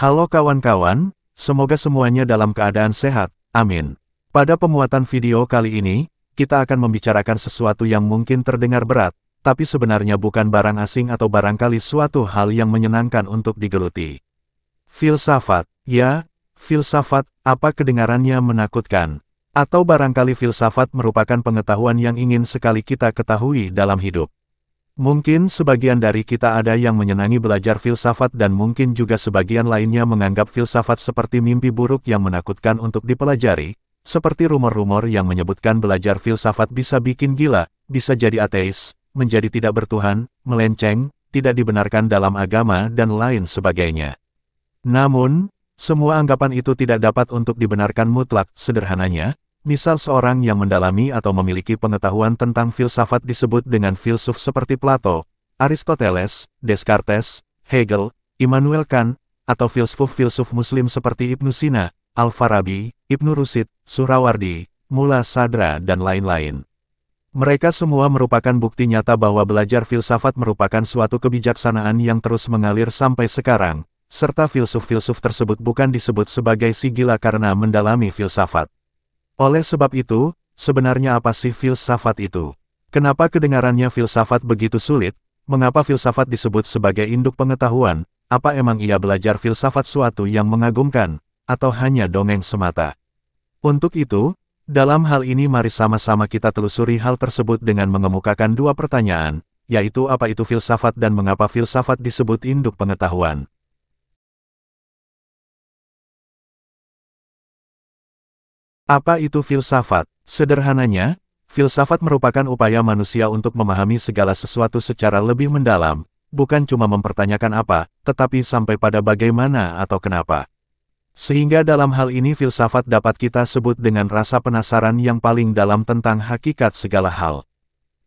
Halo kawan-kawan, semoga semuanya dalam keadaan sehat, amin. Pada pemuatan video kali ini, kita akan membicarakan sesuatu yang mungkin terdengar berat, tapi sebenarnya bukan barang asing atau barangkali suatu hal yang menyenangkan untuk digeluti. Filsafat, ya, filsafat, apa kedengarannya menakutkan? Atau barangkali filsafat merupakan pengetahuan yang ingin sekali kita ketahui dalam hidup. Mungkin sebagian dari kita ada yang menyenangi belajar filsafat dan mungkin juga sebagian lainnya menganggap filsafat seperti mimpi buruk yang menakutkan untuk dipelajari, seperti rumor-rumor yang menyebutkan belajar filsafat bisa bikin gila, bisa jadi ateis, menjadi tidak bertuhan, melenceng, tidak dibenarkan dalam agama dan lain sebagainya. Namun, semua anggapan itu tidak dapat untuk dibenarkan mutlak. Sederhananya, misal seorang yang mendalami atau memiliki pengetahuan tentang filsafat disebut dengan filsuf seperti Plato, Aristoteles, Descartes, Hegel, Immanuel Kant, atau filsuf-filsuf muslim seperti Ibnu Sina, Al-Farabi, Ibnu Rushd, Suhrawardi, Mulla Sadra dan lain-lain. Mereka semua merupakan bukti nyata bahwa belajar filsafat merupakan suatu kebijaksanaan yang terus mengalir sampai sekarang, serta filsuf-filsuf tersebut bukan disebut sebagai si gila karena mendalami filsafat. Oleh sebab itu, sebenarnya apa sih filsafat itu? Kenapa kedengarannya filsafat begitu sulit? Mengapa filsafat disebut sebagai induk pengetahuan? Apa emang ia belajar filsafat suatu yang mengagumkan? Atau hanya dongeng semata? Untuk itu, dalam hal ini mari sama-sama kita telusuri hal tersebut dengan mengemukakan dua pertanyaan, yaitu apa itu filsafat dan mengapa filsafat disebut induk pengetahuan. Apa itu filsafat? Sederhananya, filsafat merupakan upaya manusia untuk memahami segala sesuatu secara lebih mendalam, bukan cuma mempertanyakan apa, tetapi sampai pada bagaimana atau kenapa. Sehingga dalam hal ini filsafat dapat kita sebut dengan rasa penasaran yang paling dalam tentang hakikat segala hal.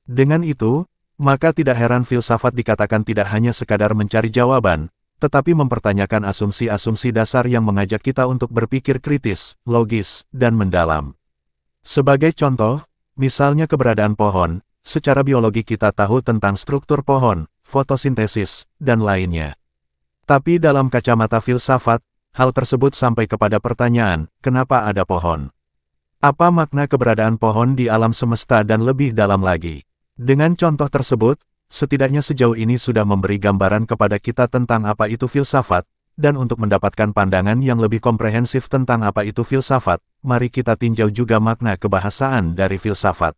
Dengan itu, maka tidak heran filsafat dikatakan tidak hanya sekadar mencari jawaban, tetapi mempertanyakan asumsi-asumsi dasar yang mengajak kita untuk berpikir kritis, logis, dan mendalam. Sebagai contoh, misalnya keberadaan pohon, secara biologi kita tahu tentang struktur pohon, fotosintesis, dan lainnya. Tapi dalam kacamata filsafat, hal tersebut sampai kepada pertanyaan, kenapa ada pohon? Apa makna keberadaan pohon di alam semesta dan lebih dalam lagi? Dengan contoh tersebut, setidaknya sejauh ini sudah memberi gambaran kepada kita tentang apa itu filsafat, dan untuk mendapatkan pandangan yang lebih komprehensif tentang apa itu filsafat, mari kita tinjau juga makna kebahasaan dari filsafat.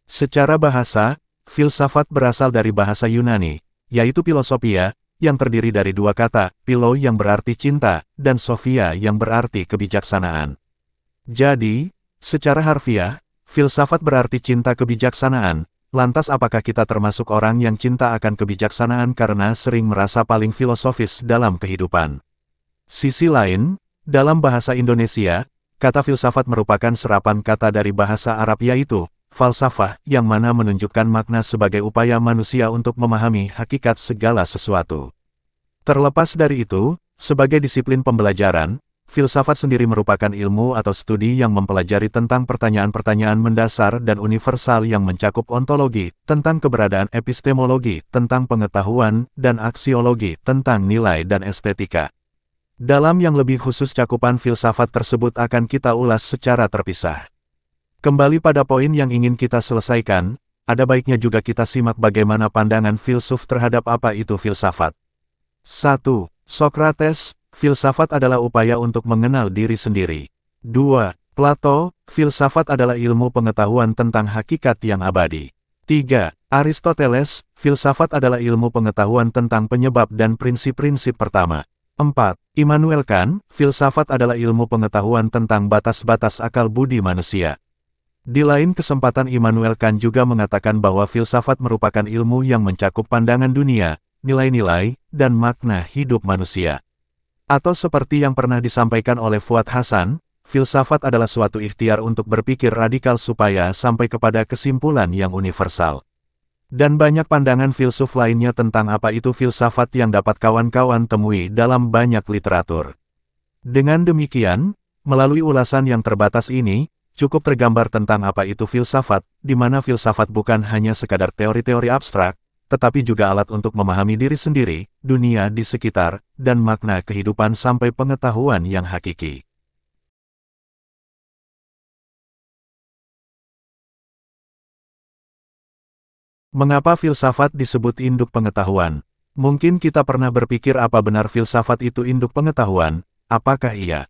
Secara bahasa, filsafat berasal dari bahasa Yunani, yaitu philosophia, yang terdiri dari dua kata, philo yang berarti cinta, dan sophia yang berarti kebijaksanaan. Jadi, secara harfiah, filsafat berarti cinta kebijaksanaan. Lantas apakah kita termasuk orang yang cinta akan kebijaksanaan karena sering merasa paling filosofis dalam kehidupan? Sisi lain, dalam bahasa Indonesia, kata filsafat merupakan serapan kata dari bahasa Arab yaitu, falsafah, yang mana menunjukkan makna sebagai upaya manusia untuk memahami hakikat segala sesuatu. Terlepas dari itu, sebagai disiplin pembelajaran, filsafat sendiri merupakan ilmu atau studi yang mempelajari tentang pertanyaan-pertanyaan mendasar dan universal yang mencakup ontologi, tentang keberadaan epistemologi, tentang pengetahuan, dan aksiologi, tentang nilai dan estetika. Dalam yang lebih khusus cakupan filsafat tersebut akan kita ulas secara terpisah. Kembali pada poin yang ingin kita selesaikan, ada baiknya juga kita simak bagaimana pandangan filsuf terhadap apa itu filsafat. 1. Sokrates, filsafat adalah upaya untuk mengenal diri sendiri. 2. Plato, filsafat adalah ilmu pengetahuan tentang hakikat yang abadi. 3. Aristoteles, filsafat adalah ilmu pengetahuan tentang penyebab dan prinsip-prinsip pertama. 4. Immanuel Kant, filsafat adalah ilmu pengetahuan tentang batas-batas akal budi manusia. Di lain kesempatan Immanuel Kant juga mengatakan bahwa filsafat merupakan ilmu yang mencakup pandangan dunia, nilai-nilai, dan makna hidup manusia. Atau seperti yang pernah disampaikan oleh Fuad Hasan, filsafat adalah suatu ikhtiar untuk berpikir radikal supaya sampai kepada kesimpulan yang universal. Dan banyak pandangan filsuf lainnya tentang apa itu filsafat yang dapat kawan-kawan temui dalam banyak literatur. Dengan demikian, melalui ulasan yang terbatas ini, cukup tergambar tentang apa itu filsafat, di mana filsafat bukan hanya sekadar teori-teori abstrak, tetapi juga alat untuk memahami diri sendiri, dunia di sekitar, dan makna kehidupan sampai pengetahuan yang hakiki. Mengapa filsafat disebut induk pengetahuan? Mungkin kita pernah berpikir apa benar filsafat itu induk pengetahuan, apakah iya?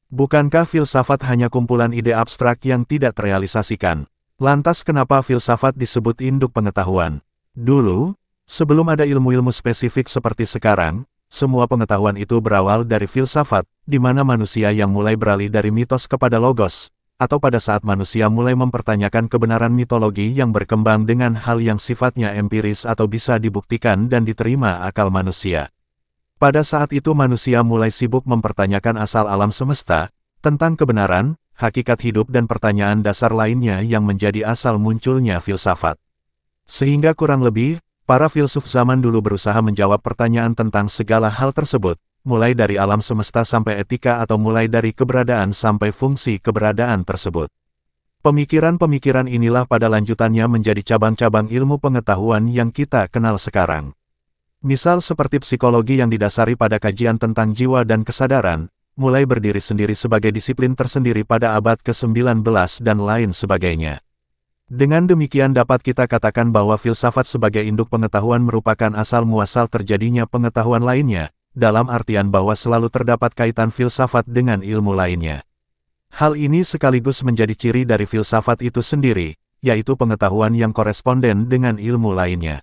Bukankah filsafat hanya kumpulan ide abstrak yang tidak terrealisasikan? Lantas kenapa filsafat disebut induk pengetahuan? Dulu, sebelum ada ilmu-ilmu spesifik seperti sekarang, semua pengetahuan itu berawal dari filsafat, di mana manusia yang mulai beralih dari mitos kepada logos, atau pada saat manusia mulai mempertanyakan kebenaran mitologi yang berkembang dengan hal yang sifatnya empiris atau bisa dibuktikan dan diterima akal manusia. Pada saat itu manusia mulai sibuk mempertanyakan asal alam semesta, tentang kebenaran, hakikat hidup dan pertanyaan dasar lainnya yang menjadi asal munculnya filsafat. Sehingga kurang lebih, para filsuf zaman dulu berusaha menjawab pertanyaan tentang segala hal tersebut, mulai dari alam semesta sampai etika atau mulai dari keberadaan sampai fungsi keberadaan tersebut. Pemikiran-pemikiran inilah pada lanjutannya menjadi cabang-cabang ilmu pengetahuan yang kita kenal sekarang. Misal seperti psikologi yang didasari pada kajian tentang jiwa dan kesadaran, mulai berdiri sendiri sebagai disiplin tersendiri pada abad ke-19 dan lain sebagainya. Dengan demikian dapat kita katakan bahwa filsafat sebagai induk pengetahuan merupakan asal-muasal terjadinya pengetahuan lainnya, dalam artian bahwa selalu terdapat kaitan filsafat dengan ilmu lainnya. Hal ini sekaligus menjadi ciri dari filsafat itu sendiri, yaitu pengetahuan yang koresponden dengan ilmu lainnya.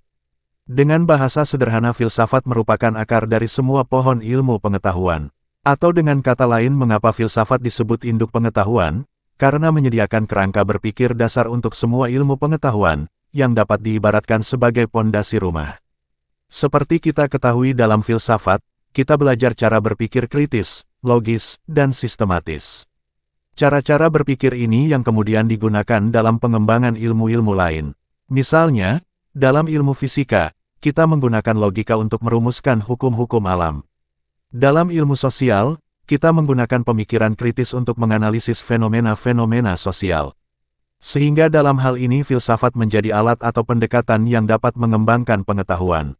Dengan bahasa sederhana filsafat merupakan akar dari semua pohon ilmu pengetahuan. Atau dengan kata lain mengapa filsafat disebut induk pengetahuan? Karena menyediakan kerangka berpikir dasar untuk semua ilmu pengetahuan, yang dapat diibaratkan sebagai pondasi rumah. Seperti kita ketahui dalam filsafat, kita belajar cara berpikir kritis, logis, dan sistematis. Cara-cara berpikir ini yang kemudian digunakan dalam pengembangan ilmu-ilmu lain. Misalnya, dalam ilmu fisika, kita menggunakan logika untuk merumuskan hukum-hukum alam. Dalam ilmu sosial, kita menggunakan pemikiran kritis untuk menganalisis fenomena-fenomena sosial. Sehingga dalam hal ini filsafat menjadi alat atau pendekatan yang dapat mengembangkan pengetahuan.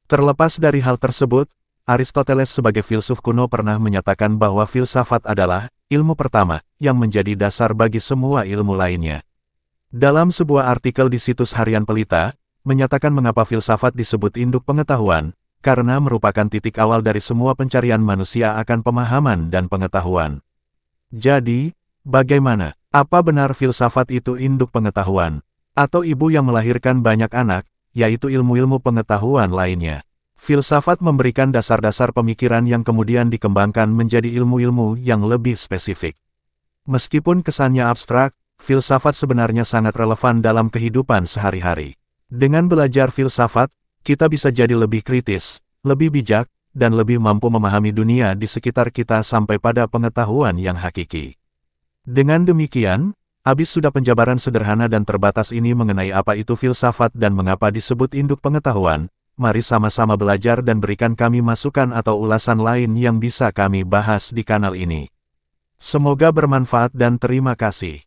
Terlepas dari hal tersebut, Aristoteles sebagai filsuf kuno pernah menyatakan bahwa filsafat adalah ilmu pertama yang menjadi dasar bagi semua ilmu lainnya. Dalam sebuah artikel di situs harian Pelita, menyatakan mengapa filsafat disebut induk pengetahuan, karena merupakan titik awal dari semua pencarian manusia akan pemahaman dan pengetahuan. Jadi, bagaimana? Apa benar filsafat itu induk pengetahuan? Atau ibu yang melahirkan banyak anak, yaitu ilmu-ilmu pengetahuan lainnya? Filsafat memberikan dasar-dasar pemikiran yang kemudian dikembangkan menjadi ilmu-ilmu yang lebih spesifik. Meskipun kesannya abstrak, filsafat sebenarnya sangat relevan dalam kehidupan sehari-hari. Dengan belajar filsafat, kita bisa jadi lebih kritis, lebih bijak, dan lebih mampu memahami dunia di sekitar kita sampai pada pengetahuan yang hakiki. Dengan demikian, habis sudah penjabaran sederhana dan terbatas ini mengenai apa itu filsafat dan mengapa disebut induk pengetahuan. Mari sama-sama belajar dan berikan kami masukan atau ulasan lain yang bisa kami bahas di kanal ini. Semoga bermanfaat dan terima kasih.